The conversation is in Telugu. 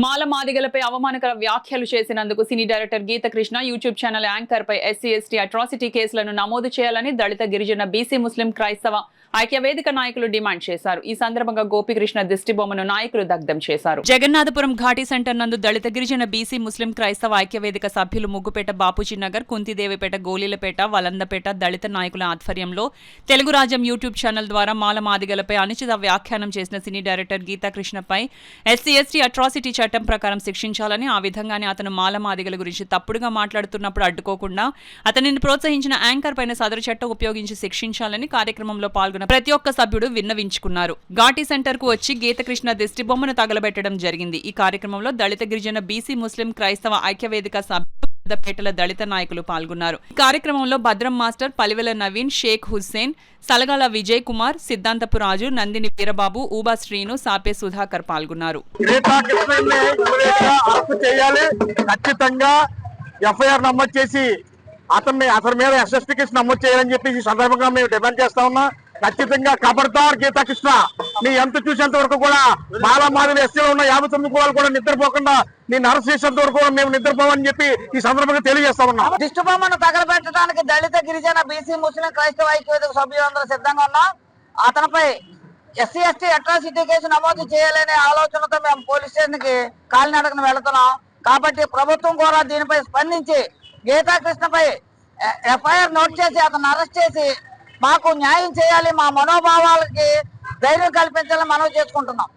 మాలమాదిగలపై అవమానకర వ్యాఖ్యలు చేసినందుకు cine director Geethakrishna YouTube channel anchor పై ఎస్సీ ఎస్టీ అట్రాసిటీ కేసులను నమోదు చేయాలని దళిత గిరిజన బీసీ ముస్లిం క్రైస్తవ ఐక్యవేదిక నాయకులు డిమాండ్ చేశారు. ఈ సందర్భంగా గోపికృష్ణ దిష్టిబొమ్మను నాయకులు దగ్ధం చేశారు. జగన్నాథపురం ఘాటీ సెంటర్ నందు దళిత గిరిజన బీసీ ముస్లిం క్రైస్తవ ఐక్యవేదిక సభ్యులు ముగ్గుపేట బాపూజీ నగర్, కుంతిదేవిపేట, గోలీలపేట, వలందపేట దళిత నాయకుల ఆధ్వర్యంలో తెలుగు రాజ్యం యూట్యూబ్ ఛానల్ ద్వారా మాలమాదిగలపై అనుచిత వ్యాఖ్యానం చేసిన సినీ డైరెక్టర్ గీతకృష్ణపై ఎస్సీ ఎస్టీ అట్రాసిటీ చట్టం ప్రకారం శిక్షించాలని, ఆ విధంగానే అతను మాలమాదిగల గురించి తప్పుడుగా మాట్లాడుతున్నప్పుడు అడ్డుకోకుండా అతనిని ప్రోత్సహించిన యాంకర్ పైన సదరు చట్టం ఉపయోగించి శిక్షించాలని కార్యక్రమంలో పాల్గొన్న ప్రతి ఒక్క సభ్యుడు విన్నవించుకున్నారు. ఘాటీ సెంటర్ కు వచ్చి గీతకృష్ణ దిష్టిబొమ్మను తగలబెట్టడం జరిగింది. ఈ కార్యక్రమంలో దళిత గిరిజన బీసీ ముస్లిం క్రైస్తవ ఐక్యవేదిక సభ్యులు పేటల దళిత నాయకులు పాల్గొన్నారు. ఈ కార్యక్రమంలో భద్రం మాస్టర్, పలివెల నవీన్, షేక్ హుస్సేన్, సలగాల విజయ్ కుమార్, సిద్ధాంతపు రాజు, నందిని వీరబాబు, ఊబా శ్రీను, సాపే సుధాకర్ పాల్గొన్నారు. అతని మీద ఎస్ఎస్టీ కేసు నమోదు చేయాలని చెప్పి ఈ సందర్భంగా మేము డిమాండ్ చేస్తా ఉన్నాం. ఖచ్చితంగా ఖబర్దార్ గీతకృష్ణ, నీ ఎంత చూసేంత వరకు కూడా మాలమాదిగలు ఎస్సీలో ఉన్న 59 కులాలు కూడా నిద్రపోకుండా నేను అరెస్ట్ చేసేంత వరకు కూడా మేము నిద్రపోవని చెప్పి ఈ సందర్భంగా తెలియజేస్తా ఉన్నాం. దిష్టిబొమ్మను తగలబెట్టడానికి దళిత గిరిజన బీసీ ముస్లిం క్రైస్తవ ఐక్యవేదిక సభ్యులందరూ సిద్ధంగా ఉన్నాం. అతనిపై ఎస్సీ ఎస్టీ అట్రాసిటీ కేసు నమోదు చేయాలనే ఆలోచనతో మేము పోలీస్ స్టేషన్ కి కాలినడకన వెళుతున్నాం. కాబట్టి ప్రభుత్వం కూడా దీనిపై స్పందించి గీతాకృష్ణపై ఎఫ్ఐఆర్ నోట్ చేసి అతను అరెస్ట్ చేసి మాకు న్యాయం చేయాలి, మా మనోభావాలకి ధైర్యం కల్పించాలని మనవి చేసుకుంటున్నాం.